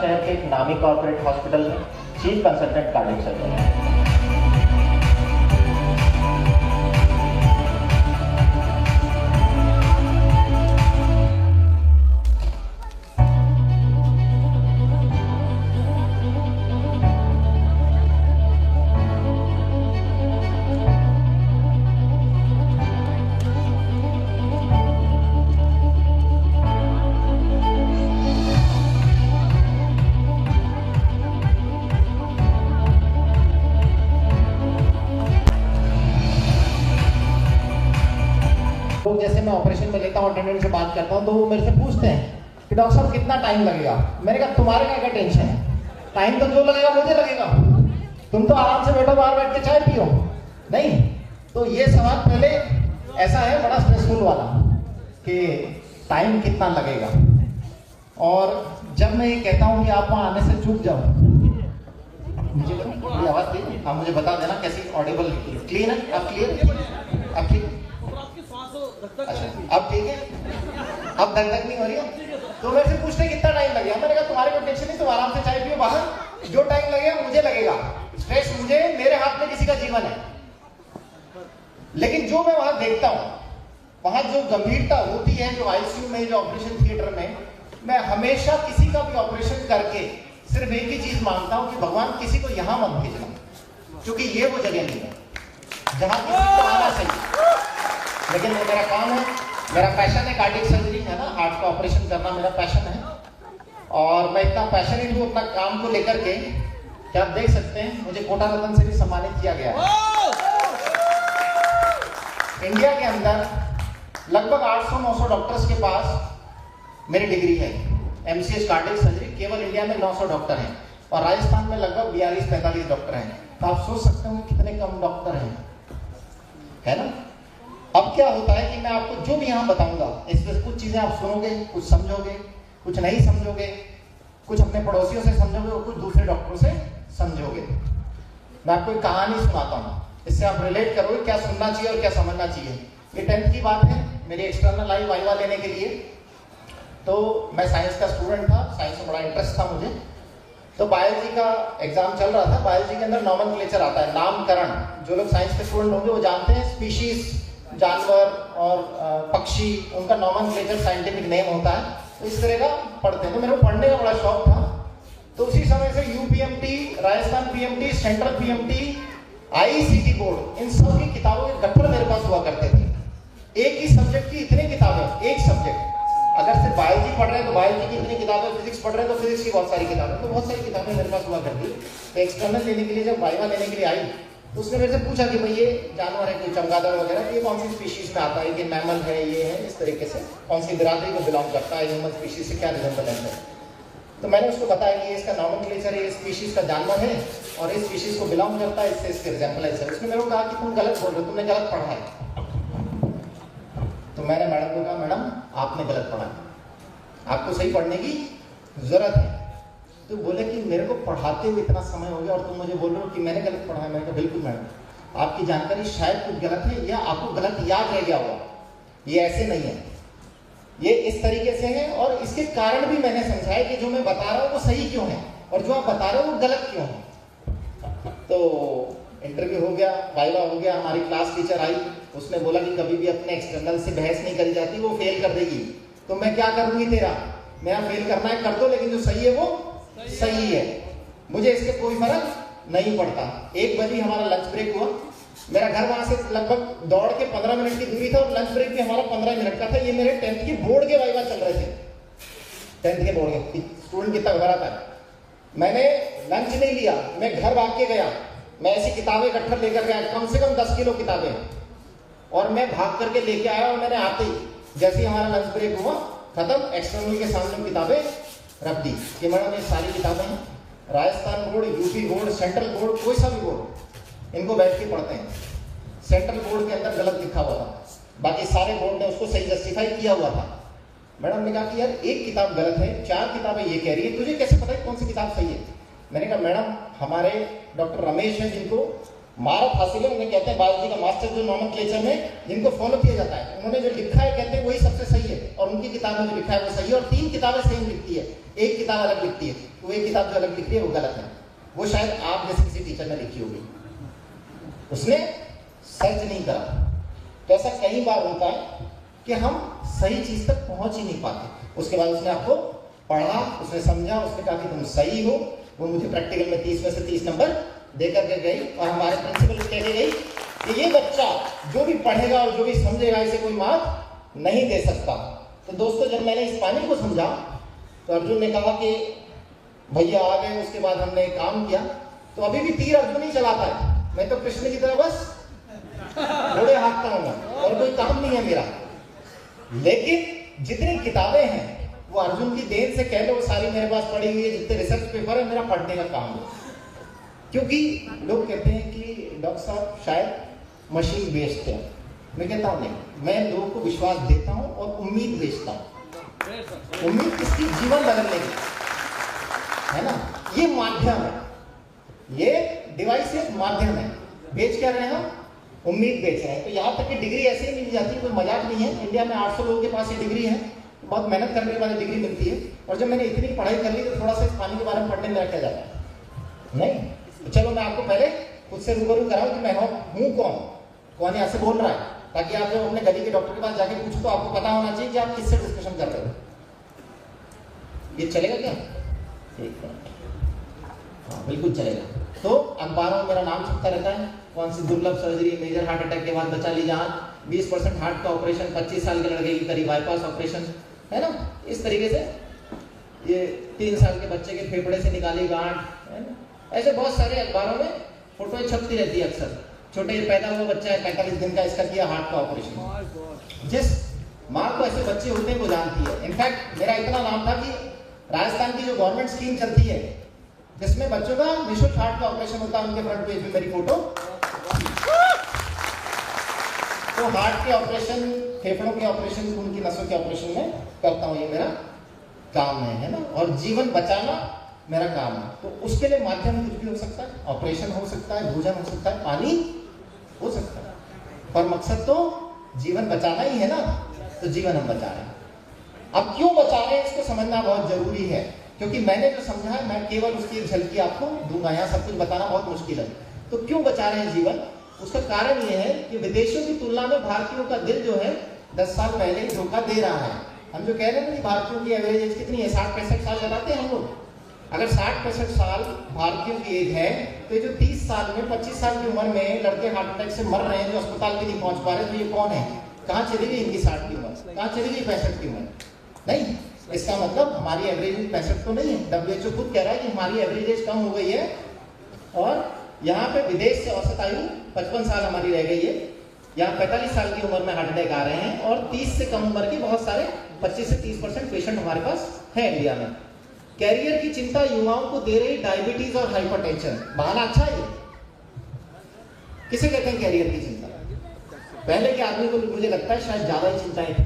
शहर के एक नामी कॉर्पोरेट हॉस्पिटल में चीफ कंसल्टेंट कार्डियक सर्जन है। जैसे मैं ऑपरेशन में लेता हूँ, अटेंडेंट से बात करता हूँ, तो वो मेरे से पूछते हैं कि डॉक्टर साहब कितना टाइम लगेगा। मैंने कहा तुम्हारे क्या टेंशन है, टाइम तो जो लगेगा मुझे लगेगा, तुम तो आराम से बैठो, बाहर बैठ के चाय पियो। नहीं, तो ये सवाल पहले ऐसा है बड़ा स्ट्रेसफुल वाला कि टाइम कितना लगेगा। और जब मैं ये कहता हूँ कि आप वहाँ आने से चूक जाओ, मुझे आवाज़ दी, आप मुझे बता देना कैसी ऑडिबल क्लीन है। आप क्लियर, आप ठीक, अच्छा अब ठीक है, अब धक धक नहीं हो रही है। तो मेरे से पूछते कितना टाइम लगेगा, मैंने कहा तुम्हारे को टेंशन नहीं, तुम आराम से चाय पियो बाहर, जो टाइम लगेगा मुझे लगेगा। स्ट्रेस मुझे, मेरे हाथ में किसी का जीवन है। लेकिन जो मैं वहां देखता हूं, वहां जो गंभीरता होती है, जो आईसीयू में, जो ऑपरेशन थिएटर में, मैं हमेशा किसी का भी ऑपरेशन करके सिर्फ एक ही चीज मांगता हूं कि भगवान किसी को यहां मत भेजना, क्योंकि ये वो जगह नहीं है जहां किसी को आना चाहिए। लेकिन वो मेरा काम है, मेरा पैशन है, कार्डियक सर्जरी है ना, हार्ट का ऑपरेशन करना मेरा पैशन है। और मैं इतना पैशनेट हूँ अपना काम को लेकर के कि आप देख सकते हैं मुझे कोटा रत्न से भी सम्मानित किया गया है। इंडिया के अंदर लगभग 800-900 डॉक्टर्स के पास मेरी डिग्री है, एमसीएस कार्डियक सर्जरी। केवल इंडिया में 900 डॉक्टर हैं और राजस्थान में लगभग 42-45 डॉक्टर हैं। तो आप सोच सकते हो कितने कम डॉक्टर हैं, है ना। अब क्या होता है कि मैं आपको जो भी यहाँ बताऊंगा, इसमें कुछ चीजें आप सुनोगे, कुछ समझोगे, कुछ नहीं समझोगे, कुछ अपने पड़ोसियों से समझोगे और कुछ दूसरे डॉक्टरों से समझोगे। मैं आपको एक कहानी सुनाता हूँ, इससे आप रिलेट करोगे क्या सुनना चाहिए और क्या समझना चाहिए। ये 10th की बात है, मेरी एक्सटर्नल आई वाइवा लेने के लिए। तो मैं साइंस का स्टूडेंट था, साइंस में बड़ा इंटरेस्ट था मुझे। तो बायोलॉजी का एग्जाम चल रहा था। बायोलॉजी के अंदर नॉमेनक्लेचर आता है, नामकरण। जो लोग साइंस के स्टूडेंट होंगे वो जानते हैं, स्पीशीज, जानवर और पक्षी, उनका नॉमेनक्लेचर साइंटिफिक नेम होता है। तो इस तरह का पढ़ते हैं। तो मेरे को पढ़ने का बड़ा शौक था। तो उसी समय से UPMT, Rajasthan PMT, central PMT, ICT board, इन सब की किताबों के गट्ठर मेरे पास हुआ करते थे। एक ही सब्जेक्ट की इतनी किताबें, एक सब्जेक्ट, अगर सिर्फ बायोलॉजी पढ़ रहे हैं तो बायोलॉजी की इतनी किताबें, फिजिक्स पढ़ रहे हैं तो फिजिक्स की बहुत सारी किताबें। तो बहुत सारी किताबें मेरे पास हुआ करती। तो एक्सटर्नल लेने के लिए जब वाइवा लेने के लिए आई तो उसने मेरे से पूछा कि भाई ये जानवर है कोई चमगादड़ वगैरह, ये कौन सी स्पीशीज में आता है, ये मैमल है, ये है, इस तरीके से कौन सी बिरादरी को बिलोंग करता है, ह्यूमन स्पीशीज से क्या रिजेंबलेंस है। तो मैंने उसको बताया कि इसका नॉमेनक्लेचर है, ये स्पीशीज का जानवर है और इस स्पीशीज को बिलोंग करता है, इससे इसके रिजेंबलेंस है। उसने मेरे को कहा कि तुम गलत बोल रहे हो, तुमने गलत पढ़ा है। तो मैंने मैडम को कहा, मैडम आपने गलत पढ़ा है, आपको सही पढ़ने की जरूरत है। तो बोले कि मेरे को पढ़ाते हुए इतना समय हो गया और तुम मुझे बोल रहे हो कि मैंने गलत पढ़ा है। मैंने कहा बिल्कुल मैडम, आपकी जानकारी शायद कुछ गलत है या आपको गलत याद रह गया होगा। ये ऐसे नहीं है, ये इस तरीके से है और इसके कारण भी मैंने समझाया कि जो मैं बता रहा हूँ वो सही क्यों है और जो आप बता रहे हो वो गलत क्यों है। तो इंटरव्यू हो गया, वाइवा हो गया, हमारी क्लास टीचर आई, उसने बोला कि कभी भी अपने एक्सटर्नल से बहस नहीं करी जाती, वो फेल कर देगी। तो मैं क्या करूंगी, तेरा मेरा फेल करना है कर दो, लेकिन जो सही है वो सही है, मुझे इससे कोई फर्क नहीं पड़ता। 1 बजे हमारा लंच ब्रेक हुआ, मेरा घर वहां से लगभग दौड़ के 15 मिनट की दूरी था और लंच ब्रेक भी हमारा 15 मिनट का था। ये मेरे 10th के बोर्ड के वाइवा चल रहे थे, 10th के बोर्ड के, स्टूडेंट कितना घबराता है। मैंने लंच नहीं लिया, मैं घर भाग के गया, मैं ऐसी किताबें गट्ठर लेकर गया, कम से कम 10 किलो किताबें, और मैं भाग करके लेके आया। और मैंने आते ही जैसे ही हमारा लंच ब्रेक हुआ खत्म, एक्सटर्नल के सामने किताबें रख दी कि मैडम ये सारी किताबें हैं, Rajasthan board, UP board, central board, कोई सा भी बोर्ड, इनको बैठ के पढ़ते हैं। सेंट्रल बोर्ड के अंदर गलत लिखा हुआ था, बाकी सारे बोर्ड ने उसको सही जस्टिफाई किया हुआ था। मैडम ने कहा कि यार एक किताब गलत है, 4 किताबें ये कह रही है, तुझे कैसे पता है कौन सी किताब सही है। मैंने कहा मैडम हमारे डॉक्टर रमेश हैं जिनको महारत हासिल है, उन्हें कहते हैं बायोलॉजी का मास्टर जो नॉमेनक्लेचर में जिनको फॉलो किया जाता है। उन्होंने जो लिखा है कहते हैं वही सबसे सही है, और उनकी किताब में जो लिखा है वो सही है, और 3 किताबें सेम लिखती है, एक किताब अलग लिखती है, तो एक किताब जो अलग लिखती है वो गलत है। वो शायद आप जैसे किसी टीचर ने लिखी होगी, उसने सर्च नहीं करा। तो ऐसा कई बार होता है कि हम सही चीज तक पहुंच ही नहीं पाते। उसके बाद उसने आपको पढ़ा, उसने समझा, उसने कहा कि तुम सही हो। वो मुझे प्रैक्टिकल में 30 में से 30 नंबर देकर के गई, और हमारे प्रिंसिपल कह के गई कि ये बच्चा जो भी पढ़ेगा और जो भी समझेगा इसे कोई मार्क नहीं दे सकता। तो दोस्तों, जब मैंने इस पानी को समझा तो अर्जुन ने कहा कि भैया आ गए। उसके बाद हमने काम किया, तो अभी भी तीर अर्जुन ही चलाता है, मैं तो कृष्ण की तरह बस घोड़े हाँकता हूँ और कोई काम नहीं है मेरा। लेकिन जितनी किताबें हैं वो अर्जुन की देन से कह लो, वो सारी मेरे पास पड़ी हुई है। जितने रिसर्च पेपर है मेरा पढ़ने का काम है, क्योंकि लोग कहते हैं कि डॉक्टर साहब शायद मशीन बेस्ड है। मैं कहता हूँ नहीं, मैं लोगों को विश्वास देता हूँ और उम्मीद बेचता हूँ। उम्मीद किसकी? जीवन बदलने की, है ना। ये माध्यम है, ये डिवाइस एक माध्यम है। बेच क्या रहे हैं हम? उम्मीद बेच रहे हैं। तो यहाँ तक कि डिग्री ऐसे ही मिल जाती है, कोई मजाक नहीं है। इंडिया में 800 लोगों के पास ये डिग्री है, बहुत मेहनत करने के बाद डिग्री मिलती है। और जब मैंने इतनी पढ़ाई कर ली तो थोड़ा सा इस पानी के बारे में पढ़ने में रखा जाता है नहीं। तो चलो मैं आपको पहले खुद से रूबरू कराऊं कि मैं हूँ कौन यहाँ से बोल रहा है, ताकि आप जब अपने गली के डॉक्टर के पास जाके पूछो तो आपको पता होना चाहिए कि आप किससे डिस्कशन कर रहे हो। ये चलेगा क्या? एक मिनट, हाँ बिल्कुल चलेगा। तो अखबारों में मेरा नाम छपता रहता है, कौन सी दुर्लभ सर्जरी, मेजर हार्ट अटैक के बाद बचा ली जान, 20% हार्ट का ऑपरेशन, 25 साल के लड़के की करी बाईपास ऑपरेशन, है ना। इस तरीके से ये 3 साल के बच्चे के फेफड़े से निकाली गांठ, है ना। ऐसे बहुत सारे अखबारों में फोटो छपती रहती है अक्सर। छोटे पैदा हुआ बच्चा है 45 दिन का, इसका किया हार्ट का ऑपरेशन। जिस माँ को ऐसे बच्चे होते हैं वो जानती है। इनफैक्ट मेरा इतना नाम था कि राजस्थान की जो गवर्नमेंट स्कीम चलती है जिसमें बच्चों का निःशुल्क हार्ट का ऑपरेशन होता है, उनके फ्रंट पेज में मेरी फोटो। तो हार्ट के ऑपरेशन, फेफड़ों के ऑपरेशन, खून की नसों के ऑपरेशन में करता हूँ, ये मेरा काम है ना। और जीवन बचाना मेरा काम है। तो उसके लिए माध्यम कुछ भी हो सकता है, ऑपरेशन हो सकता है, भोजन हो सकता है, पानी हो सकता है, पर मकसद तो जीवन बचाना ही है ना। तो जीवन हम बचा रहे हैं। अब क्यों बचा रहे हैं इसको समझना बहुत जरूरी है, क्योंकि मैंने जो समझा है मैं केवल उसकी एक झलकी आपको दूंगा, यहाँ सब कुछ बताना बहुत मुश्किल है। तो क्यों बचा रहे हैं जीवन? उसका कारण यह है कि विदेशों की तुलना में भारतीयों का दिल जो है 10 साल पहले धोखा दे रहा है। हम जो कह रहे हैं ना भारतीयों की एवरेज एज कितनी है, 60-65 साल बताते हैं हम लोग। अगर 60-65 साल भारतीयों की एज है, तो ये जो 30 साल में 25 साल की उम्र में लड़के हार्ट अटैक से मर रहे हैं, जो अस्पताल भी नहीं पहुंच पा रहे, तो ये कौन है? कहाँ चली गई इनकी 60 की उम्र? कहाँ चली गई 65 की उम्र? नहीं, इसका मतलब हमारी एवरेज एज 65 तो नहीं है। WHO खुद कह रहा है कि हमारी एवरेज एज कम हो गई है, और यहाँ पे विदेश से औसत आयु 55 साल हमारी रह गई है। यहाँ 45 साल की उम्र में हार्ट अटैक आ रहे हैं, और 30 से कम उम्र के बहुत सारे 25 से 30% पेशेंट हमारे पास है इंडिया में। कैरियर की चिंता युवाओं को दे रही डायबिटीज और हाइपरटेंशन। बहाना अच्छा है। किसे कहते हैं कैरियर की चिंता? पहले के आदमी को मुझे लगता है शायद ज्यादा ही चिंताएं थी,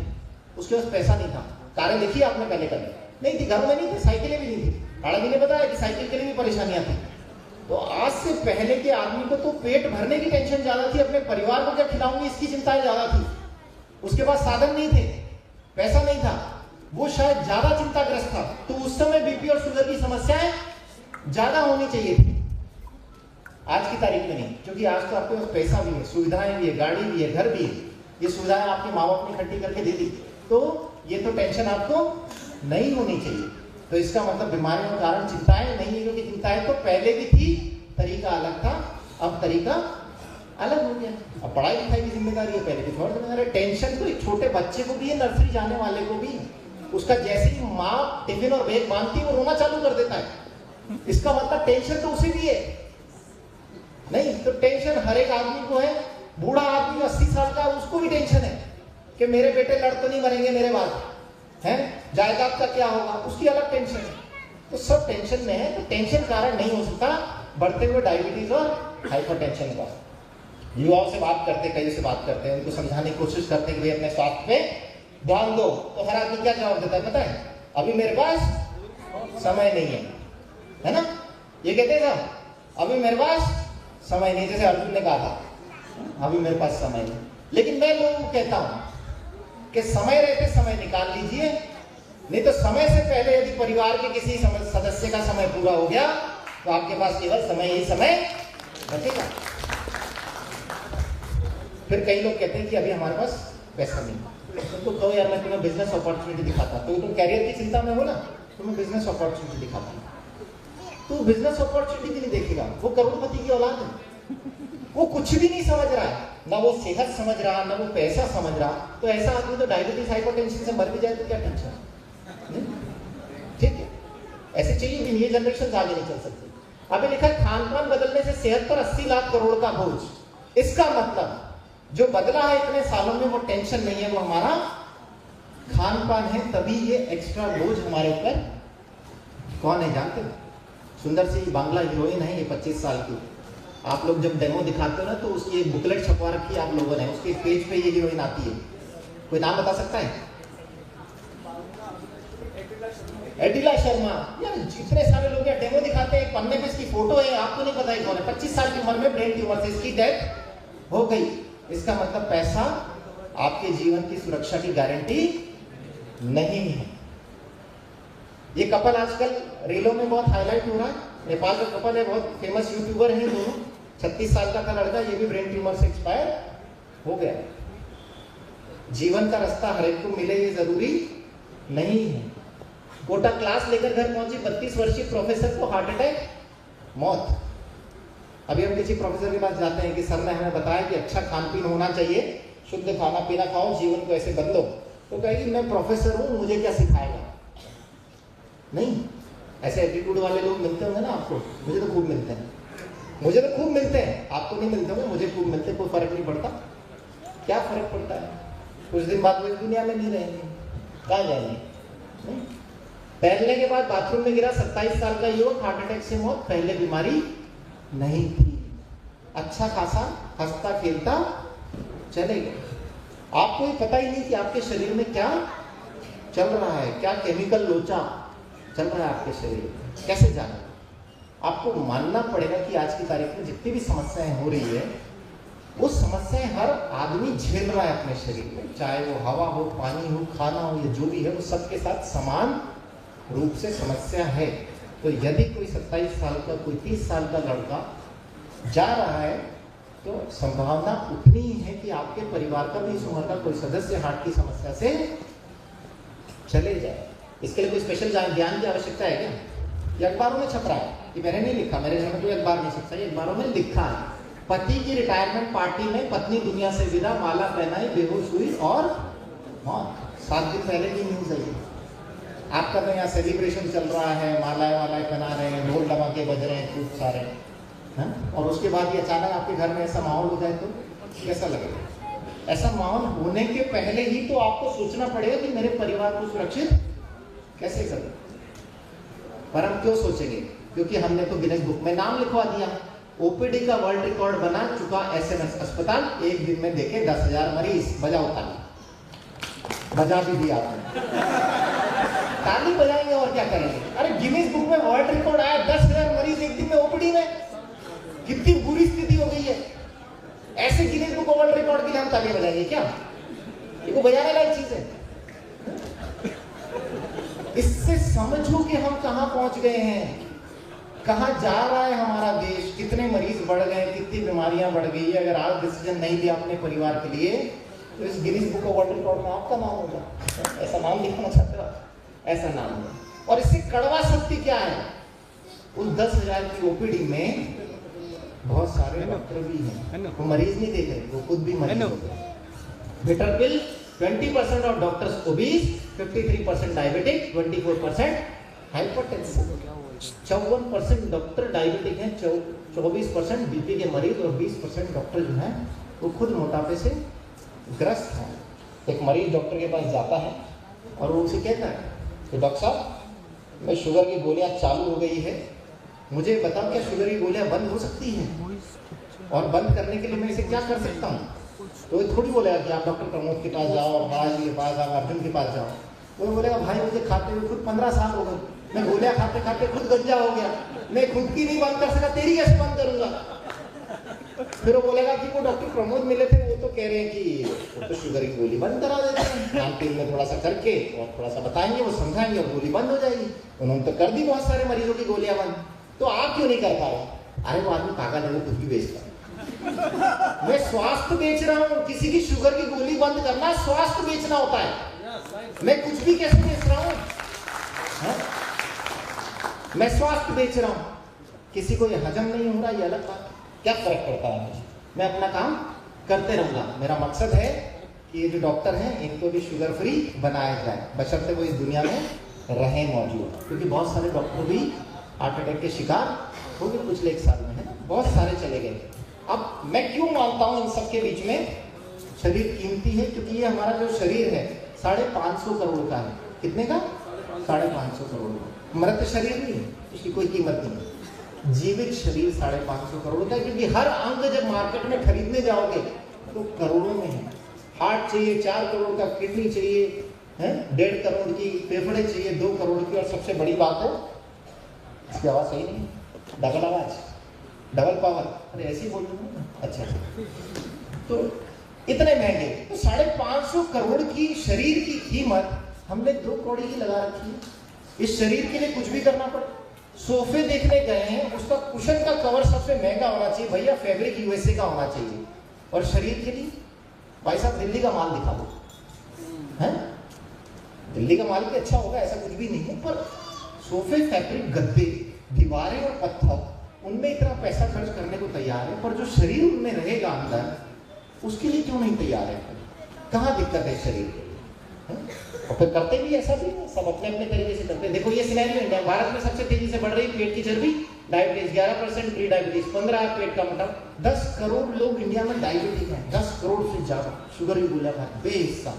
उसके पास पैसा नहीं था। कारें देखी आपने पहले कभी? नहीं थी, घरों में नहीं थी, साइकिलें भी नहीं थी। हालांकि ने बताया कि साइकिल के लिए भी परेशानियां थी। तो आज से पहले के आदमी को तो पेट भरने की टेंशन ज्यादा थी, अपने परिवार को क्या खिलाऊंगी इसकी चिंताएं ज्यादा थी। उसके पास साधन नहीं थे, पैसा नहीं था, वो शायद ज्यादा चिंताग्रस्त था। तो उस समय बीपी और शुगर की समस्याएं ज्यादा होनी चाहिए थी, आज की तारीख में नहीं। क्योंकि आज तो आपके पास पैसा भी है, सुविधाएं भी है, गाड़ी भी है, घर भी है। ये सुविधाएं आपके माँ बाप ने इकट्ठी करके दे दी, तो ये तो टेंशन आपको नहीं होनी चाहिए। तो इसका मतलब बीमारियों का कारण चिंताएं नहीं है, क्योंकि चिंताएं तो पहले भी थी, तरीका अलग था, अब तरीका अलग हो गया। अब पढ़ाई लिखाई की जिम्मेदारी है, पहले की थोड़ा जिम्मेदारी। टेंशन तो एक छोटे बच्चे को भी है, नर्सरी जाने वाले को भी। उसका जैसे ही माँ टिफिन और बैग बांधती है वो रोना चालू कर देता है। इसका मतलब टेंशन तो उसे भी है नहीं। तो टेंशन हर एक आदमी को है। बूढ़ा आदमी 80 साल का, उसको भी टेंशन है कि मेरे बेटे लड़ तो नहीं मरेंगे मेरे बाद, है जायदाद का क्या होगा, उसकी अलग टेंशन है। तो सब टेंशन में है। तो टेंशन कारण नहीं हो सकता बढ़ते हुए डायबिटीज और हाइपरटेंशन का। युवाओं से बात करते, कई से बात करते हैं, उनको समझाने की कोशिश करते हैं कि भाई अपने स्वास्थ्य पे ध्यान दो। तो हर आदमी क्या जवाब देता है पता है? अभी मेरे पास समय नहीं है ना। ये कहते हैं साहब अभी मेरे पास समय नहीं, जैसे अर्जुन ने कहा था अभी मेरे पास समय नहीं। लेकिन मैं लोगों को कहता हूं कि समय रहते समय निकाल लीजिए, नहीं तो समय से पहले यदि परिवार के किसी सदस्य का समय पूरा हो गया तो आपके पास केवल समय ही समय बचेगा। फिर कई लोग कहते हैं कि अभी हमारे पास पैसा नहीं, तो कहो यार मैं तुम्हें बिजनेस अपॉर्चुनिटी दिखाता, तो तुम कैरियर की चिंता में हो ना, तुम्हें बिजनेस अपॉर्चुनिटी दिखाता हूं। तो बिजनेस अपॉर्चुनिटी भी नहीं देखेगा, वो करोड़पति की औलाद है, वो कुछ भी नहीं समझ रहा है, ना वो सेहत समझ रहा, ना वो पैसा समझ रहा। तो ऐसा आदमी तो डायबिटीज हाइपरटेंशन से मर भी जाए तो क्या टेंशन, ठीक है? ऐसे चाहिए भी, ये जनरेशन आगे नहीं चल सकती। अभी लिखा है खान पान बदलने से सेहत पर 80 लाख करोड़ का बोझ। इसका मतलब जो बदला है इतने सालों में वो टेंशन नहीं है, वो हमारा खान पान है, तभी ये एक्स्ट्रा बोझ हमारे ऊपर। कौन है जानते हो? सुंदर सी बांग्ला हीरोइन है, ये 25 साल की। आप लोग जब डेमो दिखाते हो ना तो उसकी एक बुकलेट छपवा रखी है आप लोगों ने, उसके पेज पे ये हीरोइन आती है। कोई नाम बता सकता है? एडिला शर्मा। यार जितने सारे लोग यहाँ डेमो दिखाते हैं, पन्ने पे इसकी फोटो है, आपको नहीं पता है कौन है। 25 साल की उम्र में ब्रेन ट्यूमर से इसकी डेथ हो गई। इसका मतलब पैसा आपके जीवन की सुरक्षा की गारंटी नहीं है। ये कपल आजकल रीलों में बहुत हाईलाइट हो रहा है। नेपाल का कपल है, बहुत फेमस यूट्यूबर है दोनों। 36 साल का था लड़का, ये भी ब्रेन ट्यूमर से एक्सपायर हो गया। जीवन का रास्ता हर एक को मिले ये जरूरी नहीं है। कोटा क्लास लेकर घर पहुंची 32 वर्षीय प्रोफेसर को हार्ट अटैक, मौत। अभी हम किसी प्रोफेसर के पास जाते हैं कि सर ने हमें बताया कि अच्छा खान पीन होना चाहिए, शुद्ध खाना पीना खाओ, जीवन को ऐसे बदलो। तो कहेगी मैं प्रोफेसर हूं, मुझे क्या सिखाएगा? नहीं, ऐसे एटीट्यूड वाले लोग मिलते होंगे ना आपको। मुझे तो खूब मिलते हैं, मुझे तो खूब मिलते हैं, आपको नहीं मिलते होंगे, मुझे खूब मिलते हैं। कोई फर्क नहीं पड़ता। क्या फर्क पड़ता है? कुछ दिन बाद वो इस दुनिया में नहीं रहेंगे, कहाँ जाएंगे? पहनने के बाद बाथरूम में गिरा 27 साल का युवक, हार्ट अटैक से मौत। पहले बीमारी नहीं थी, अच्छा खासा हंसता खेलता चले गए। आपको ये पता ही नहीं कि आपके शरीर में क्या चल रहा है, क्या केमिकल लोचा चल रहा है आपके शरीर में, कैसे जाना? आपको मानना पड़ेगा कि आज की तारीख में जितनी भी समस्याएं हो रही है, वो समस्याएं हर आदमी झेल रहा है अपने शरीर में, चाहे वो हवा हो, पानी हो, खाना हो, या जो भी है, वो सबके साथ समान रूप से समस्या है। तो यदि कोई 27 साल का, कोई 30 साल का लड़का जा रहा है, तो संभावना उतनी ही है कि आपके परिवार का भी इस उम्र का कोई सदस्य हार्ट की समस्या से चले जाए। इसके लिए कोई स्पेशल ज्ञान की आवश्यकता है क्या? ये अखबारों में छप रहा है, ये मैंने नहीं लिखा, मेरे घर में कोई अखबार नहीं छपता, ये अखबारों में लिखा है। पति की रिटायरमेंट पार्टी में पत्नी दुनिया से विदा, माला पहनाई, बेहोश हुई और मौत। 7 दिन पहले की न्यूज है। आपका तो यहाँ सेलिब्रेशन चल रहा है, मालाएं वालाएं पहना रहे हैं, ढोल धमाके बज रहे हैं खूब सारे, हैं? और उसके बाद ये अचानक आपके घर में ऐसा माहौल हो जाए तो कैसा लगेगा? ऐसा माहौल होने के पहले ही तो आपको सोचना पड़ेगा कि मेरे परिवार को सुरक्षित कैसे करूं। पर हम क्यों सोचेंगे? क्योंकि हमने तो गिनेस बुक में नाम लिखवा दिया। ओपीडी का वर्ल्ड रिकॉर्ड बना चुका एसएमएस अस्पताल, एक दिन में देखे 10,000 मरीज। बजाओ ताली, बजा भी दिया आपने, ताली बजाएंगे और क्या करेंगे? अरे गिनीज बुक में वर्ल्ड रिकॉर्ड आया, 10,000 मरीज एक दिन में ओपीडी में। कितनी बुरी स्थिति हो गई है। ऐसे गिनीज बुक वर्ल्ड रिकॉर्ड के लिए हम ताली बजाएंगे क्या? ये को बजाने लायक चीज है। इससे समझो कि हम कहां पहुंच गए हैं, कहां जा रहा है हमारा देश, कितने मरीज बढ़ गए, कितनी बीमारियां बढ़ गई है। अगर आज डिसीजन नहीं लिया अपने परिवार के लिए तो इस गिनीज बुक वर्ल्ड रिकॉर्ड में आपका नाम होगा। ऐसा नाम लिखना चाहते हो? ऐसा नाम है। और इससे कड़वा सत्य क्या है? उस 10,000 की ओपीडी में बहुत सारे डॉक्टर भी हैं, वो मरीज नहीं देख रहे, वो खुद भी मरीज हो गए। Better pill, 20% of doctors obese, 53% diabetic, 24% hypertensive. 54% doctor diabetic हैं, 24% बीपी के मरीज और 20% डॉक्टर जो हैं वो खुद मोटापे से ग्रस्त हैं। एक मरीज डॉक्टर के पास जाता है और वो उसे कहता है कि डॉक्टर साहब, मैं शुगर की गोलियां चालू हो गई है, मुझे बताओ क्या शुगर की गोलियां बंद हो सकती हैं? और बंद करने के लिए मैं इसे क्या कर सकता हूँ? तो ये थोड़ी बोलेगा कि आप डॉक्टर प्रमोद के पास जाओ, महाराज जी के पास जाओ, अर्जुन के पास जाओ। वो बोलेगा भाई मुझे खाते हुए खुद 15 साल हो गए, मैं गोलियां खाते खाते खुद गंजा हो गया, मैं खुद की नहीं बंद कर सका, तेरी कैसे बंद करूंगा? फिर वो बोलेगा कि वो डॉक्टर प्रमोद मिले थे, वो तो कह रहे हैं कि वो तो शुगर की गोली बंद करा देते हैं, खान पीन में थोड़ा सा करके और थोड़ा सा बताएंगे, वो समझाएंगे और गोली बंद हो जाएगी। उन्होंने तो कर दी बहुत सारे मरीजों की गोलियां बंद, तो आप क्यों नहीं कर पा रहे? अरे वो आदमी पागल है, वो कुछ भी बेचता है। मैं स्वास्थ्य बेच रहा हूँ, किसी की शुगर की गोली बंद करना स्वास्थ्य बेचना होता है। मैं कुछ भी कैसे बेच रहा हूँ? मैं स्वास्थ्य बेच रहा हूँ, किसी को ये हजम नहीं हो रहा, ये अलग बात। क्या फर्क पड़ता है मुझे? मैं अपना काम करते रहूंगा। मेरा मकसद है कि ये जो डॉक्टर हैं इनको भी शुगर फ्री बनाया जाए, बशर्ते वो इस दुनिया में रहे मौजूद, क्योंकि बहुत सारे डॉक्टर भी हार्ट अटैक के शिकार हो गए पिछले 1 साल में, है ना, बहुत सारे चले गए। अब मैं क्यों मानता हूँ इन सबके बीच में शरीर कीमती है? क्योंकि ये हमारा जो शरीर है 550 करोड़ का है। कितने का? 550 करोड़ का। मृत शरीर नहीं है, इसकी कोई कीमत नहीं है। जीवित शरीर 550 करोड़ का, क्योंकि हर अंग जब मार्केट में खरीदने जाओगे तो करोड़ों में है। हार्ट चाहिए 4 करोड़ का, किडनी चाहिए है 1.5 करोड़ की, फेफड़े चाहिए 2 करोड़ की, और सबसे बड़ी बात है इसकी आवाज सही नहीं, डबल आवाज, डबल पावर, अरे ऐसे ही बोल रहे हो ना। अच्छा, तो इतने महंगे, तो 550 करोड़ की शरीर की कीमत हमने 2 करोड़ की लगा रखी है। इस शरीर के लिए कुछ भी करना पड़े। सोफे देखने गए हैं, उसका कुशन का कवर सबसे महंगा होना चाहिए भैया, फैब्रिक यूएसए का होना चाहिए। और शरीर के लिए भाई साहब दिल्ली का माल दिखा दो, है दिल्ली का माल भी अच्छा होगा, ऐसा कुछ भी नहीं है, पर सोफे, फैब्रिक, गद्दे, दीवारें और पत्थर, उनमें इतना पैसा खर्च करने को तैयार है, पर जो शरीर उनमें रहेगा अंदर, उसके लिए क्यों नहीं तैयार है? कहाँ दिक्कत है शरीर के लिए? और फिर करते भी ऐसा भी नहीं, सब अपने अपने तरीके से करते हैं। देखो ये सिनेरियो इंडिया, भारत में सबसे तेजी से बढ़ रही पेट की चर्बी, डायबिटीज 11%, प्री डायबिटीज 15, पेट का मोटापा। 10 करोड़ लोग इंडिया में डायबिटिक हैं, 10 करोड़ से ज्यादा शुगर की गोलियां खाते बेहिसाब,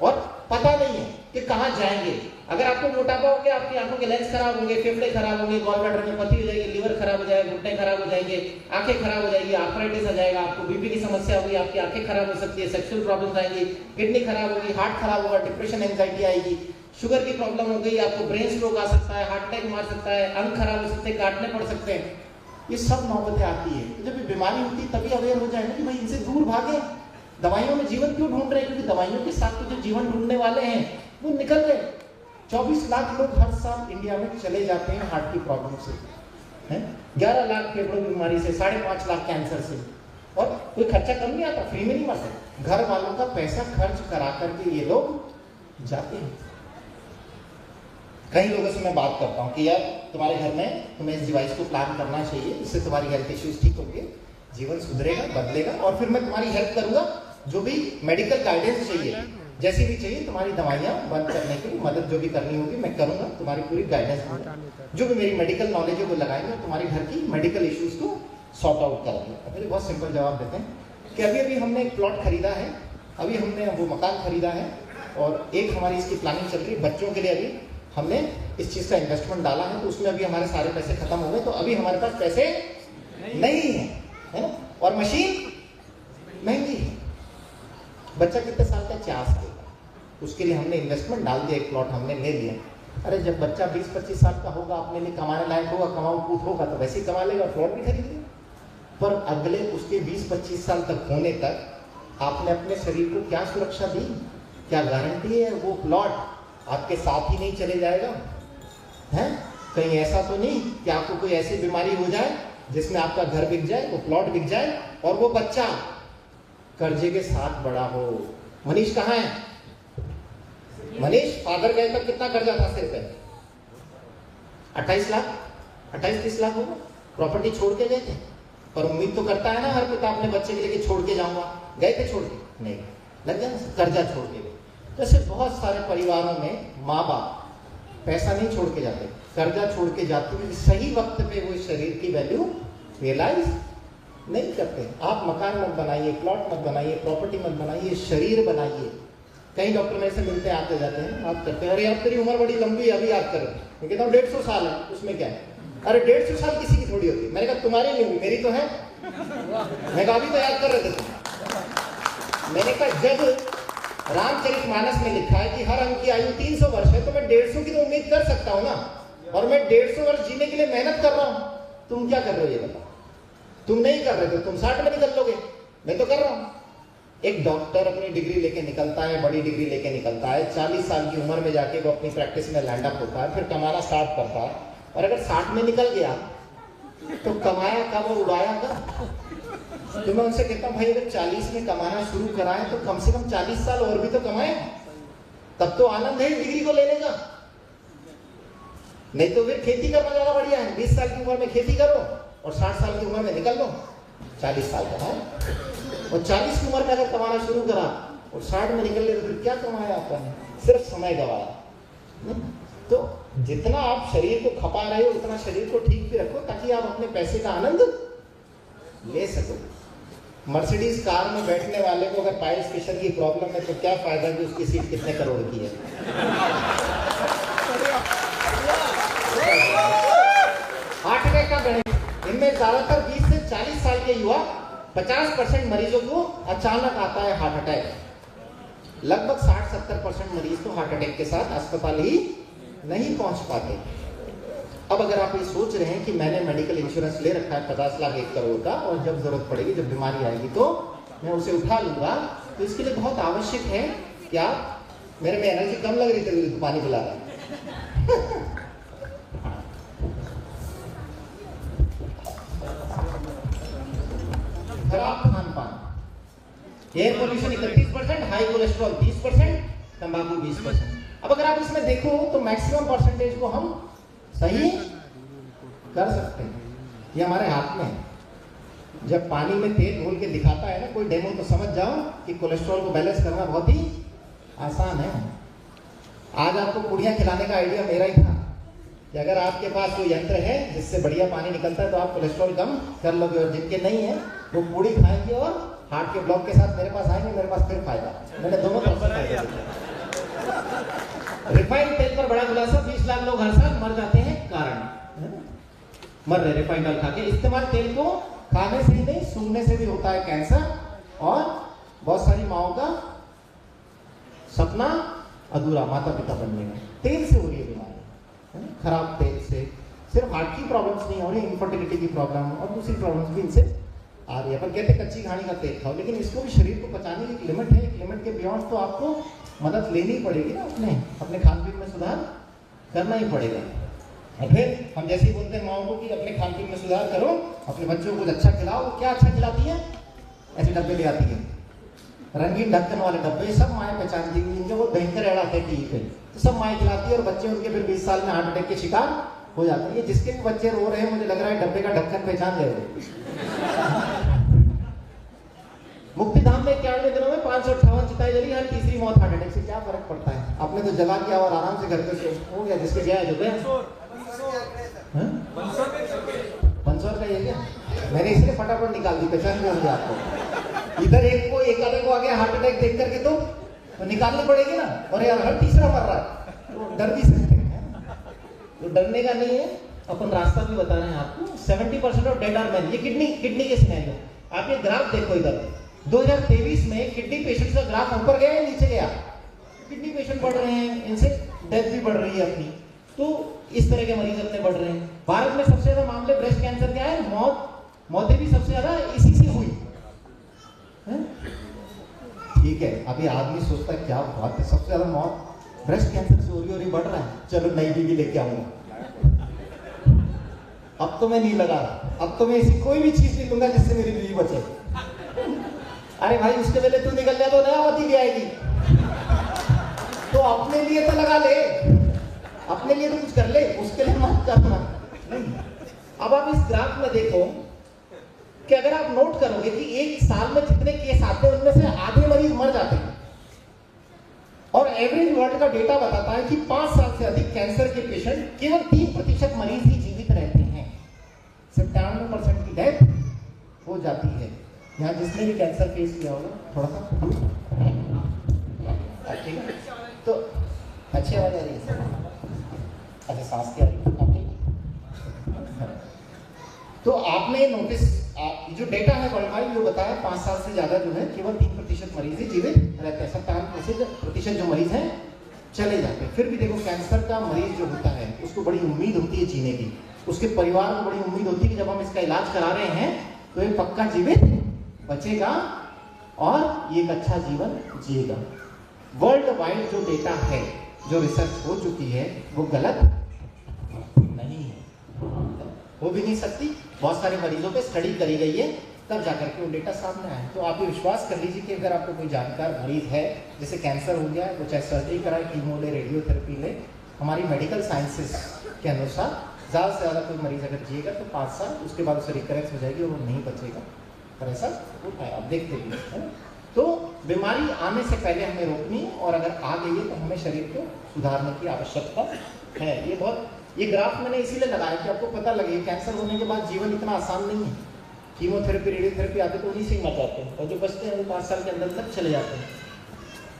और पता नहीं है कि कहाँ जाएंगे। अगर आपको मोटापा हो गया, आपकी आंखों के लेंस खराब होंगे, फेफड़े खराब होंगे, गॉल ब्लैडर में पथरी हो जाएगी, लीवर खराब हो जाएगा, घुटने खराब हो जाएंगे, आंखें खराब हो जाएगी, आर्थराइटिस आ जाएगा, आपको बीपी की समस्या होगी, आपकी आंखें खराब हो सकती है, सेक्सुअल प्रॉब्लम्स आएंगी, किडनी खराब होगी, हार्ट खराब होगा, डिप्रेशन, एंजाइटी आएगी, शुगर की प्रॉब्लम हो गई, आपको ब्रेन स्ट्रोक आ सकता है, हार्ट अटैक मार सकता है, अंग खराब हो सकते हैं, काटने पड़ सकते हैं। ये सब नौबतें आती है। जब ये बीमारी होती है तभी अवेयर हो जाए ना कि भाई इनसे दूर भागे। दवाइयों में जीवन क्यों ढूंढ रहे हैं? क्योंकि दवाइयों के साथ तो जो जीवन ढूंढने वाले हैं वो निकल रहे। 24 लाख लोग हर साल इंडिया में चले जाते हैं हार्ट की प्रॉब्लम से, हैं 11 लाख फेफड़ों की बीमारी से, 5.5 लाख कैंसर से, और कोई खर्चा कम नहीं आता, फ्री में नहीं मरते। घर वालों का पैसा खर्च करा करके ये लोग जाते हैं। कई लोगों से मैं बात करता हूँ कि यार तुम्हारे घर में तुम्हें इस डिवाइस को प्लान करना चाहिए, इससे तुम्हारी हेल्थ इश्यूज ठीक होंगे, जीवन सुधरेगा, बदलेगा, और फिर मैं तुम्हारी हेल्प करूंगा। जो भी मेडिकल गाइडेंस चाहिए, जैसी भी चाहिए, तुम्हारी दवाइयाँ बंद करने की मदद जो भी करनी होगी मैं करूंगा, तुम्हारी पूरी गाइडेंस दूंगा। जो भी मेरी मेडिकल नॉलेज है वो लगाएंगे, तुम्हारे घर की मेडिकल इश्यूज को सॉर्ट आउट करेंगे। मुझे बहुत सिंपल जवाब देते हैं कि अभी हमने एक प्लॉट खरीदा है, अभी हमने वो मकान खरीदा है, और एक हमारी इसकी प्लानिंग चल रही है बच्चों के लिए। अभी हमने इस चीज़ का इन्वेस्टमेंट डाला है, तो उसमें अभी हमारे सारे पैसे खत्म हो गए, तो अभी हमारे पास पैसे नहीं है ना, और मशीन महंगी है। बच्चा कितने साल का? 4 साल का। उसके लिए हमने इन्वेस्टमेंट डाल दिया, एक प्लॉट हमने ले लिया। अरे जब बच्चा 20-25 साल का होगा, अपने लिए कमाने लायक होगा, कमाऊ कूद होगा, तो वैसे ही कमा लेगा, प्लॉट भी खरीद लेगा। पर अगले उसके 20-25 साल तक होने तक आपने अपने शरीर को क्या सुरक्षा दी? क्या गारंटी है वो प्लॉट आपके साथ ही नहीं चले जाएगा? हैं कहीं ऐसा तो नहीं कि आपको कोई ऐसी बीमारी हो जाए जिसमें आपका घर बिक जाए, वो प्लॉट बिक जाए, और वो बच्चा कर्जे के साथ बड़ा हो। मनीष कहाँ है? मनीष फादर गए तब कितना कर्जा था सिर पे? 28 लाख, 28-30 लाख होगा। प्रॉपर्टी छोड़ के गए थे, पर उम्मीद तो करता है ना हर पिता अपने बच्चे के लिए छोड़ के जाऊंगा। गए थे छोड़ के? नहीं, लग गया ना, कर्जा छोड़ के गए। जैसे बहुत सारे परिवारों में माँ बाप पैसा नहीं छोड़ के जाते, कर्जा छोड़ के जाते हैं, सही वक्त पे वो शरीर की वैल्यू रियलाइज नहीं करते। आप मकान मत बनाइए, प्लॉट मत बनाइए, प्रॉपर्टी मत बनाइए, शरीर बनाइए। कई डॉक्टर मेरे से मिलते आते जाते हैं, बात करते हैं, अरे यार तेरी उम्र बड़ी लंबी है, अभी याद कर। मैं कहता हूँ 150 साल है, उसमें क्या है? अरे 150 साल किसी की थोड़ी होती। मैंने कहा तुम्हारी नहीं हुई, मेरी तो है। मैं कहा अभी तो याद कर रहे थे तुम। मैंने कहा जब रामचरितमानस में लिखा है कि हर अंग की आयु 300 वर्ष है, तो मैं 150 की तो उम्मीद कर सकता हूँ ना, और मैं 150 वर्ष जीने के लिए मेहनत कर रहा हूँ। तुम क्या कर रहे हो ये बताओ? तुम नहीं कर रहे थे, तुम 60 में निकल लोगे, मैं तो कर रहा हूं। एक डॉक्टर अपनी डिग्री लेके निकलता है, बड़ी डिग्री लेके निकलता है, 40 साल की उम्र में जाके वो अपनी प्रैक्टिस में लैंड अप होता है, फिर कमाना स्टार्ट करता है, और अगर 60 में निकल गया तो कमाया कब और उड़ाया कब? तो मैं उनसे कहता हूँ भाई अगर 40 में कमाना शुरू कराए तो कम से कम 40 साल और भी तो कमाए, तब तो आनंद है डिग्री को लेने का। नहीं तो फिर खेती करना ज्यादा बढ़िया है, 20 साल की उम्र में खेती करो और 60 साल की उम्र में निकल लो, 40 साल कमाओ। और 40 की उम्र में अगर कमाना शुरू करा और 60 में निकल ले तो फिर क्या कमाया आपने? सिर्फ समय गवाया। तो जितना आप शरीर को खपा रहे हो उतना शरीर को ठीक भी रखो ताकि आप अपने पैसे का आनंद ले सको। मर्सिडीज कार में बैठने वाले को अगर पाइल्स फिशर की प्रॉब्लम है तो क्या फायदा कि उसकी सीट कितने करोड़ की है? हार्ट अटैक का गणित, इनमें ज्यादातर 20 से 40 साल के युवा 50% मरीजों को अचानक आता है हार्ट अटैक। लगभग 60-70% मरीज तो हार्ट अटैक के साथ अस्पताल ही नहीं पहुंच पाते। अब अगर आप ये सोच रहे हैं कि मैंने मेडिकल इंश्योरेंस ले रखा है 50 लाख 1 करोड़ का, और जब जरूरत पड़ेगी, जब बीमारी आएगी तो मैं उसे उठा लूंगा, तो इसके लिए बहुत आवश्यक है कि आप, मेरे में एनर्जी कम लग रही थी तो पानी पिला रहा खराब खान पान, एयर पोल्यूशन 31%, हाई कोलेस्ट्रॉल 30%, तंबाकू 20%। अब अगर आप इसमें देखो तो मैक्सिमम परसेंटेज को हम सही कर सकते हैं, ये हमारे हाथ में है। जब पानी में तेल घोल के दिखाता है ना कोई डेमो, तो समझ जाओ कि कोलेस्ट्रॉल को बैलेंस करना बहुत ही आसान है। आज आपको पूड़ियाँ खिलाने का आइडिया मेरा ही था कि अगर आपके पास कोई यंत्र है जिससे बढ़िया पानी निकलता है तो आप कोलेस्ट्रॉल कम कर लोगे, और जिनके नहीं है वो पूड़ी खाएंगे और हार्ट के ब्लॉक के साथ मेरे पास आएंगे, मेरे पास फिर फायदा। मैंने दोनों तरफ से फायदा दिया। रिफाइंड तेल पर बड़ा खुलासा, 20 लाख लोग हर साल मर जाते हैं, कारण मर रहे रिफाइंड ऑयल खा के। इस्तेमाल तेल को खाने से ही नहीं, सूंघने से भी होता है कैंसर, और बहुत सारी माओं का सपना अधूरा माता पिता बनने में तेल से हो रही है बीमारी, खराब तेल से। सिर्फ हार्ट की प्रॉब्लम्स नहीं हो रही, इनफर्टिलिटी की प्रॉब्लम और दूसरी प्रॉब्लम्स भी इनसे आ रही है। पर कहते कच्ची घानी का तेल खाओ, लेकिन इसको भी शरीर को पचाने की एक लिमिट है, एक लिमिट के बियॉन्ड तो आपको मदद लेनी पड़ेगी ना, अपने खान पीन में सुधार करना ही पड़ेगा। और फिर हम जैसे ही बोलते हैं माओ को कि अपने खान पीन में सुधार करो, अपने बच्चों को कुछ अच्छा खिलाओ, वो क्या अच्छा खिलाती है? ऐसे डब्बे ले आती है, रंगीन ढक्कन वाले डब्बे, सब माएँ पहचानती हुई, इनके वो भयंकर एड आते हैं टीवी पे, तो सब माएँ खिलाती है और बच्चे उनके फिर 20 साल में हार्ट अटैक के शिकार हो जाते हैं। जिसके भी बच्चे रो रहे हैं, मुझे लग रहा है डब्बे का ढक्कन पहचान ले। मुक्तिधाम में 91 दिनों में 558 चिताएं जली, हर तीसरी मौत हार्ट अटैक से। क्या फर्क पड़ता है? आपने तो जला दिया और आराम से घर पे हो गया, जिसके गया जो गया। 500 का ये क्या? मैंने इसलिए फटाफट निकाल दी, पहचान कर दिया आपको। इधर एक आधे को आ गया हार्ट अटैक देख करके तो निकालनी पड़ेगी ना, और यार हर तीसरा मर रहा है, तो डर भी सकते हैं। तो डरने का नहीं है, अपन रास्ता भी बता रहे हैं आपको। 70% ऑफ डेड आर मेन। ये किडनी के सिनेरियो, आप ये ग्राफ देखो इधर, 2023 में किडनी पेशेंट्स का ग्राफ ऊपर गया या नीचे गया? किडनी पेशेंट बढ़ रहे हैं, इनसे डेथ भी बढ़ रही है अपनी, तो इस तरह के मरीज अपने बढ़ रहे हैं। भारत में सबसे ज्यादा मामले ब्रेस्ट कैंसर के आए, मौतें भी सबसे ज्यादा इसी से हुई है? ठीक है, अभी आदमी सोचता है क्या बात है, सबसे ज्यादा मौत ब्रेस्ट कैंसर से हो रही बढ़ रहा है, चलो नई बीवी लेके आऊंगा। अब तो मैं नहीं लगा रहा, अब तो मैं ऐसी कोई भी चीज नहीं लूंगा जिससे मेरी बीवी बचे। अरे भाई उसके पहले तू निकल जाए तो नया पति भी आएगी, तो अपने लिए तो लगा ले, अपने लिए तो कुछ कर ले, उसके लिए मत करना। नहीं, अब आप इस ग्राफ में देखो कि अगर आप नोट करोगे कि एक साल में जितने केस आते हैं उनमें से आधे मरीज मर जाते हैं, और एवरेज वर्ल्ड का डेटा बताता है कि 5 साल से अधिक कैंसर के पेशेंट केवल 3% मरीज ही जीवित रहते हैं, 97% की डेथ हो जाती है। यहाँ जिसने भी कैंसर फेस किया होगा, थोड़ा सा ठीक है, तो अच्छी आवाज आ रही है, अच्छा सांस की आ रही है, तो आपने नोटिस, जो डेटा है वर्ल्ड वाइड जो बताया 5 साल से ज्यादा जो है केवल 3% मरीज ही जीवित रहते हैं, 57% जो मरीज हैं चले जाते हैं। फिर भी देखो कैंसर का मरीज जो होता है उसको बड़ी उम्मीद होती है जीने की, उसके परिवार को बड़ी उम्मीद होती है कि जब हम इसका इलाज करा रहे हैं तो ये पक्का जीवित बचेगा और ये एक अच्छा जीवन जिएगा। वर्ल्ड वाइड जो डेटा है, जो रिसर्च हो चुकी है, वो गलत नहीं है, हो भी नहीं सकती। बहुत सारे मरीजों पे स्टडी करी गई है, तब जाकर के वो डेटा सामने आया। तो आप ये विश्वास कर लीजिए कि अगर आपको कोई जानकार मरीज है, जैसे कैंसर हो गया, वो चाहे सर्जरी कराए, कीमो ले, रेडियोथेरेपी ले, हमारी मेडिकल साइंसेस के अनुसार ज़्यादा से ज़्यादा कोई मरीज अगर जिएगा तो 5 साल, उसके बाद उसे रिकरेंस हो जाएगी और वो नहीं बचेगा। पर ऐसा होता है, आप देखते भी है ना। तो बीमारी आने से पहले हमें रोकनी, और अगर आ गई है तो हमें शरीर को सुधारने की आवश्यकता है। ये ग्राफ मैंने इसीलिए लगाया कि आपको पता लगे कैंसर होने के बाद जीवन इतना आसान नहीं है। कीमोथेरेपी, रेडियोथेरेपी आते तो उन्हीं से मर जाते हैं, और जो बचते हैं वो 5 साल के अंदर तक चले जाते हैं,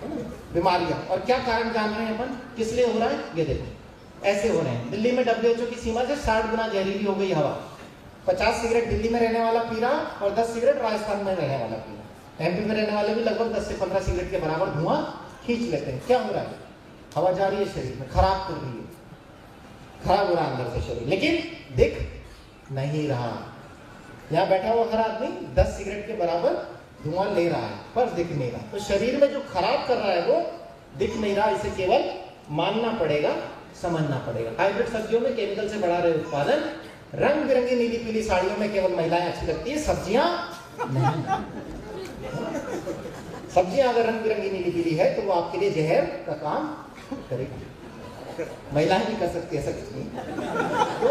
है ना। बीमारियां और क्या कारण जान रहे हैं अपन, किस लिए हो रहा है, ये देखो ऐसे हो रहे हैं। दिल्ली में WHO की सीमा से 60 गुना जहरीली हो गई हवा। 50 सिगरेट दिल्ली में रहने वाला पी रहा और 10 सिगरेट राजस्थान में रहने वाला पी रहा। MP में रहने वाले भी लगभग 10 से 15 सिगरेट के बराबर धुआं खींच लेते हैं। क्या हो रहा है, हवा जा रही है शरीर में, खराब कर रही है, खराब हो रहा है अंदर से शरीर, लेकिन दिख नहीं रहा। यहाँ बैठा हुआ हर आदमी 10 सिगरेट के बराबर धुआं ले रहा है, पर दिख नहीं रहा। तो शरीर में जो खराब कर रहा है वो दिख नहीं रहा, इसे केवल मानना पड़ेगा, समझना पड़ेगा। हाइब्रिड सब्जियों में केमिकल से बढ़ा रहे उत्पादन, रंग बिरंगी नीली पीली साड़ियों में केवल महिलाएं अच्छी लगती है, सब्जियां नहीं। सब्जियां अगर रंग बिरंगी नीली पीली है तो वो आपके लिए जहर का काम करेगी। महिलाएं भी कर सकती है, ऐसा कुछ नहीं। तो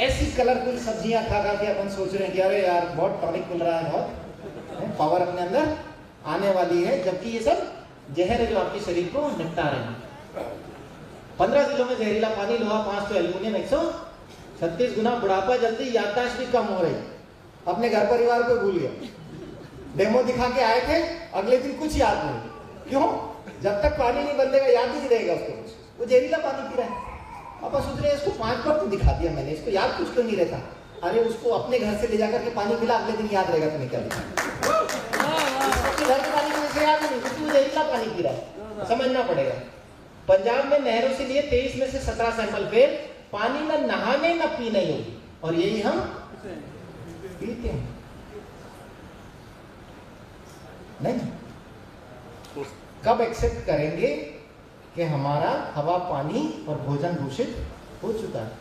ऐसी कलरफुल सब्जियां खा खा के अपन सोच रहे हैं कि अरे यार बहुत टॉनिक मिल रहा है, बहुत पावर अपने अंदर आने वाली है, जबकि ये सब जहर है जो आपके शरीर को निपटा रहे हैं। 15 जिलों में जहरीला पानी, लोहा 5 तो एल्यूमिनियम 136 गुना, बुढ़ापा जल्दी, याददाश्त भी कम हो रही। अपने घर परिवार को भूल गया, डेमो दिखा के आए थे, अगले दिन कुछ याद नहीं। क्यों? जब तक पानी नहीं बदलेगा याद ही नहीं रहेगा उसको कुछ। वो जहरीला पानी पी रहा है। अब सोच रहे हैं इसको 5 बार तो दिखा दिया मैंने, इसको याद कुछ क्यों नहीं रहता। अरे उसको अपने घर से ले जाकर के पानी पिला, अगले दिन याद रहेगा तुम्हें क्या लिखा। घर के पानी को याद नहीं, क्योंकि जहरीला पानी पी रहा है। समझना पड़ेगा। पंजाब में नहरों से लिए 23 में से 17 सैंपल फेल, पानी न नहाने न पीने योग्य, और यही हम पीते हैं। नहीं, कब एक्सेप्ट करेंगे कि हमारा हवा, पानी और भोजन दूषित हो चुका है।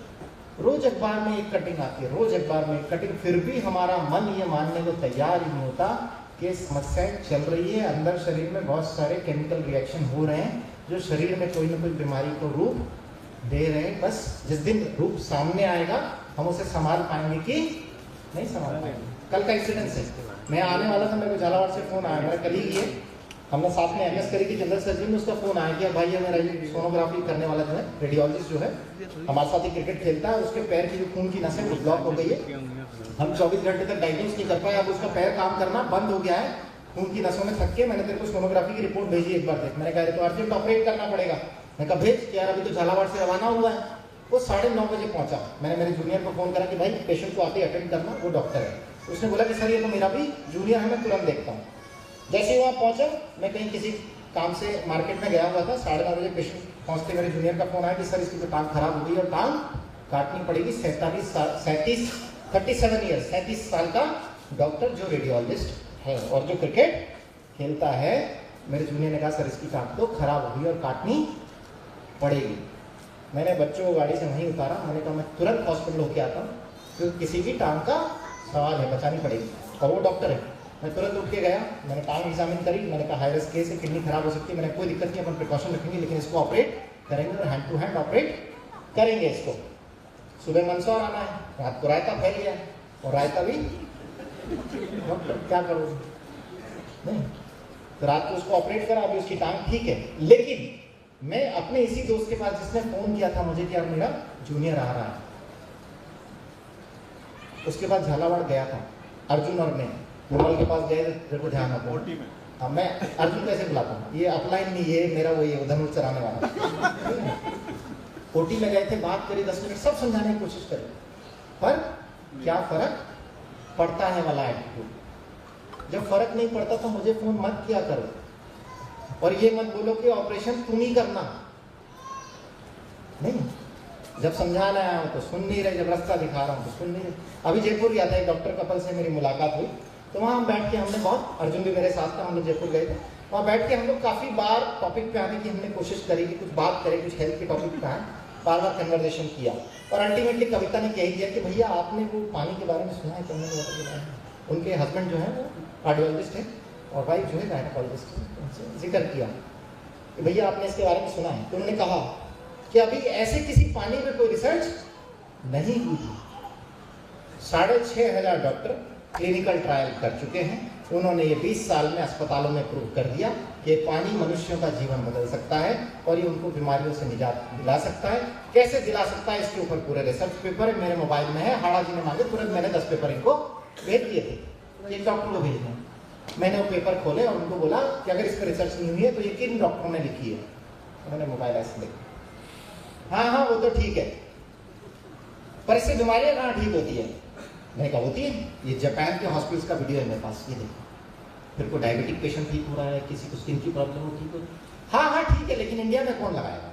रोज अखबार में एक कटिंग आती है, रोज अखबार में एक कटिंग, फिर भी हमारा मन ये मानने को तैयार ही नहीं होता कि समस्याएं चल रही है। अंदर शरीर में बहुत सारे केमिकल रिएक्शन हो रहे हैं जो शरीर में कोई ना कोई बीमारी को रूप दे रहे हैं। बस जिस दिन रूप सामने आएगा हम उसे संभाल पाएंगे कि नहीं संभाल पाएंगे। कल का इंसिडेंस है, मैं आने वाला था, मेरे को झालावाड़ से फोन आया, मेरा कलीग ही है, हमने साथ में MS करी थी जनरल सर्जरी में, उसका फोन आया कि भाई ये मेरा सोनोग्राफी करने वाला जो है रेडियोलॉजिस्ट जो है हमारे साथ ही क्रिकेट खेलता है, उसके पैर की जो खून की नसें वो ब्लॉक हो गई है, हम 24 घंटे तक डायग्नोस नहीं कर पाए, अब उसका पैर काम करना बंद हो गया है, खून की नसों में थक के। मैंने तेरे को सोनोग्राफी की रिपोर्ट भेजी, एक बार देख। मैंने कहा तो अर्जेंट ऑपरेट करना पड़ेगा। मैं कहा भेज यार, अभी तो झालावाड़ से रवाना हुआ है। वो 9:30 बजे पहुंचा। मैंने मेरे जूनियर को फोन करा कि भाई पेशेंट को आते अटेंड करना, वो डॉक्टर है। उसने बोला कि सर ये तो मेरा भी जूनियर है, मैं तुरंत देखता हूँ। जैसे ही वहाँ पहुंचा, मैं कहीं किसी काम से मार्केट में गया हुआ था, 9:30 बजे पेशेंट पहुंचते मेरे जूनियर का फोन आया कि सर इसकी तो टांग खराब हो गई और टांग काटनी पड़ेगी। 37 साल का डॉक्टर जो रेडियोलॉजिस्ट है और जो क्रिकेट खेलता है। मेरे जूनियर ने कहा सर इसकी टांग तो खराब हो गई और काटनी पड़ेगी। मैंने बच्चों को गाड़ी से वहीं उतारा, मैंने कहा मैं तुरंत हॉस्पिटल होके आता हूँ, क्योंकि किसी भी टांग का सवाल है, बचानी पड़ेगी। और वो डॉक्टर है। मैं तुरंत उठ के गया, मैंने टांग एग्जामिन करी, मैंने कहा हाई रिस्क केस है, किडनी खराब हो सकती है। मैंने कोई दिक्कत नहीं, अपन प्रिकॉशन रखेंगे, लेकिन इसको ऑपरेट करेंगे और हैंड टू हैंड ऑपरेट करेंगे इसको। सुबह मंदसौर आना है, रात को रायता फैल गया और रायता भी डॉक्टर क्या करोगे, नहीं तो रात को उसको ऑपरेट करा, अभी उसकी टांग ठीक है। लेकिन मैं अपने इसी दोस्त के पास, जिसने फोन किया था मुझे कि यार मेरा जूनियर आ रहा है, उसके पास झालावाड़ गया था, अर्जुन और मैं विमल के पास गए, तेरे को ध्यान रखो। मैं अर्जुन कैसे बुलाता हूँ, ये अपलाइन नहीं, ये मेरा वो ये धनुष चराने वाला। कोटी में गए थे, बात करी 10 मिनट, सब समझाने की कोशिश करी, पर क्या फर्क पड़ता है वाला एटीट्यूड। जब फर्क नहीं पड़ता तो मुझे फोन मत किया करो, और ये मत बोलो कि ऑपरेशन तुम ही करना, नहीं। जब समझाना आया हूँ तो सुन नहीं रहे, जब रास्ता दिखा रहा हूँ तो सुन नहीं रहे। अभी जयपुर गया था, एक डॉक्टर कपल से मेरी मुलाकात हुई, तो वहाँ हम बैठ के हमने बहुत, अर्जुन भी मेरे साथ था, हम लोग जयपुर गए थे, वहाँ बैठ के हम लोग काफ़ी बार टॉपिक पे आने की हमने कोशिश करी कि कुछ बात करें, कुछ हेल्थ के टॉपिक पे आए, बार बार कन्वर्सेशन किया, और अल्टीमेटली कविता ने कह दिया कि भैया आपने वो पानी के बारे में सुना है, कम्युनिटी वाटर के बारे में? उनके हस्बैंड जो है वो कार्डियोलॉजिस्ट है और वाइफ जो है गायनेकोलॉजिस्ट है, उनसे जिक्र किया कि भैया आपने इसके बारे में सुना है? तो उन्होंने कहा कि अभी ऐसे किसी पानी में कोई रिसर्च नहीं हुई थी। 6,500 डॉक्टर क्लिनिकल ट्रायल कर चुके हैं, उन्होंने ये 20 साल में अस्पतालों में प्रूव कर दिया कि पानी मनुष्यों का जीवन बदल सकता है और ये उनको बीमारियों से निजात दिला सकता है। कैसे दिला सकता है इसके ऊपर पूरे रिसर्च पेपर मेरे मोबाइल में है, हाड़ा जी ने मांगे, तुरंत मैंने 10 पेपर इनको भेज दिए थे, एक डॉक्टर को भेज दिए। मैंने वो पेपर खोले और उनको बोला कि अगर इस पर रिसर्च नहीं हुई है तो ये किन डॉक्टरों ने लिखी है? उन्होंने मोबाइल ऐसे देखा, हाँ हाँ वो तो ठीक है, पर इससे बीमारियां कहाँ ठीक होती है? मैंने कहा होती है, ये जापान के हॉस्पिटल्स का वीडियो है मेरे पास, ये देखो। फिर को डायबिटिक पेशेंट ठीक हो रहा है, किसी को स्किन की प्रॉब्लम हो ठीक हो, हाँ हाँ ठीक है, लेकिन इंडिया में कौन लगाएगा?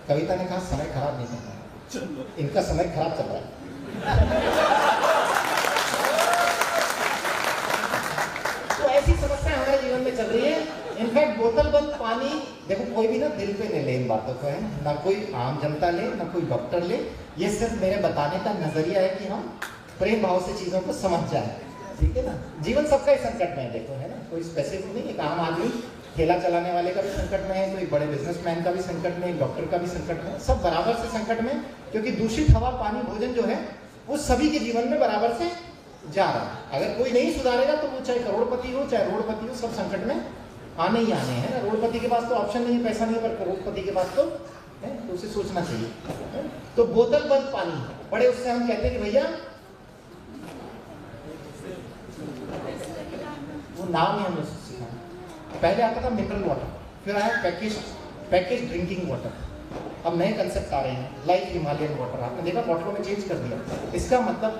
कविता ने कहा समय खराब नहीं करना, इनका समय खराब चल रहा है। तो ऐसी समस्या हमारे जीवन में चल रही है। इनफैक्ट बोतल बंद पानी, देखो कोई भी ना दिल पे नहीं ले इन बातों को, है ना, कोई आम जनता ले, ना कोई डॉक्टर ले, ये सिर्फ मेरे बताने का नजरिया है कि हम प्रेम भाव से चीजों को समझ जाए, ठीक है ना। जीवन सबका ही संकट में है, देखो, है ना, कोई स्पेसिफिक नहीं। एक आम आदमी ठेला चलाने वाले का भी संकट में है, कोई बड़े बिजनेसमैन का भी संकट में, डॉक्टर का भी संकट में, सब बराबर से संकट में, क्योंकि दूषित हवा, पानी, भोजन जो है वो सभी के जीवन में बराबर से जा रहा है। अगर कोई नहीं सुधारेगा तो वो चाहे करोड़पति हो चाहे रोडपति हो, सब संकट में आने ही आने हैं ना। रोडपति के पास तो ऑप्शन नहीं, पैसा नहीं, पर करोड़पति के पास तो है, तो उसे सोचना चाहिए। तो बोतल बंद पानी, बड़े उससे हम कहते हैं कि भैया वो नाम ही हमने सीखा। पहले आता था मिनरल वाटर, फिर आया पैकेज ड्रिंकिंग वाटर, अब नए कंसेप्ट आ रहे हैं लाइक हिमालयन वाटर। आपने देखा बॉटलों में चेंज कर दिया। इसका मतलब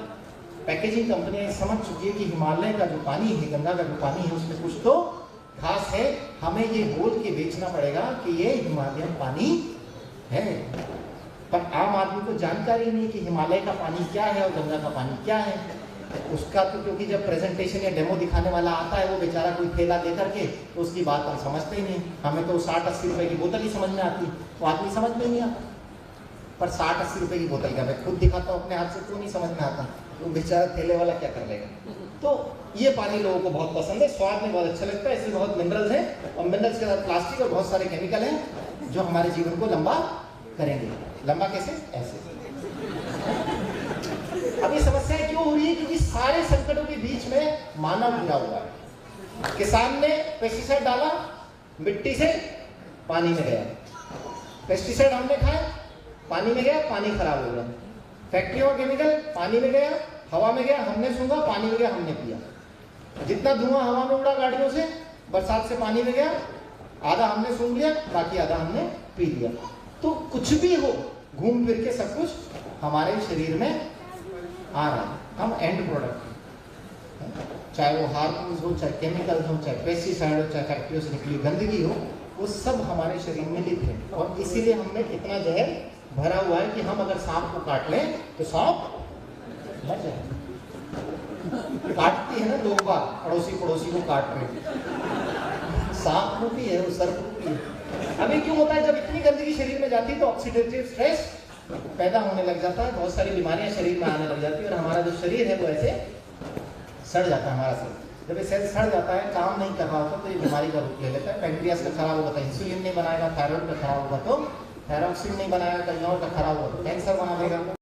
पैकेजिंग कंपनियां समझ चुकी है कि हिमालय का जो पानी है, गंगा का जो पानी है, उसमें कुछ तो खास है, हमें ये बोल के बेचना पड़ेगा कि ये हिमालयन पानी है। पर आम आदमी को जानकारी नहीं कि हिमालय का पानी क्या है और गंगा का पानी क्या है। उसका तो क्योंकि जब प्रेजेंटेशन या डेमो दिखाने वाला आता है, वो बेचारा कोई ठेला दे करके, तो उसकी बात हम समझते ही नहीं। हमें तो 60-80 रुपए की बोतल ही समझ में आती, वो आदमी समझ में नहीं आता। पर 60-80 रुपए की बोतल का मैं खुद दिखाता हूँ अपने हाथ से, क्यों नहीं समझ में आता, वो बेचारा ठेले वाला क्या कर लेगा। तो ये पानी लोगों को बहुत पसंद है, स्वाद में बहुत अच्छा लगता है, इसमें बहुत मिनरल्स हैं, और मिनरल्स के साथ प्लास्टिक और बहुत सारे केमिकल हैं जो हमारे जीवन को लंबा करेंगे। लंबा कैसे? ऐसे। अब ये समस्या क्यों हो रही है? क्योंकि सारे संकटों के बीच में मानव जुड़ा हुआ है। किसान ने पेस्टिसाइड डाला, मिट्टी से पानी में गया, पेस्टिसाइड हमने खाए, पानी में गया, पानी खराब हो गया। फैक्ट्रियों का केमिकल पानी में गया, हवा में गया, हमने सूंघा, पानी में गया, हमने पिया। जितना धुआं हवा में उड़ा गाड़ियों से, बरसात से पानी में गया, आधा हमने सूंघ लिया, बाकी आधा हमने पी लिया। तो कुछ भी हो, घूम फिर के सब कुछ हमारे शरीर में आ रहा है, हम एंड प्रोडक्ट, चाहे वो हार्मोन्स हो, चाहे केमिकल्स हो, चाहे पेस्टिसाइड हो, चाहे फैक्ट्रियों से निकली गंदगी हो, वो सब हमारे शरीर में लिप्त है। और इसीलिए हमने इतना जहर भरा हुआ है कि हम अगर सांप को काट लें तो सांप मर जाए। काटती है ना लोग बात, पड़ोसी को काट रहे, सांप रूपी है वो, सर्प रूपी है। अभी क्यों होता है? जब इतनी गंदगी शरीर में जाती है तो ऑक्सीडेटिव स्ट्रेस पैदा होने लग जाता है, बहुत सारी बीमारियां शरीर में आने लग जाती है, और हमारा जो शरीर है वो ऐसे सड़ जाता है। हमारा शरीर जब ऐसे सड़ जाता है, काम नहीं कर रहा होता, तो ये बीमारी का रूप ले लेता है। पैंक्रियास का खराब होगा तो इंसुलिन नहीं बनाएगा, थायराइड का खराब होगा तो थायरॉक्सिन नहीं बनाएगा, कहीं और का खराब होगा तो कैंसर बना देगा।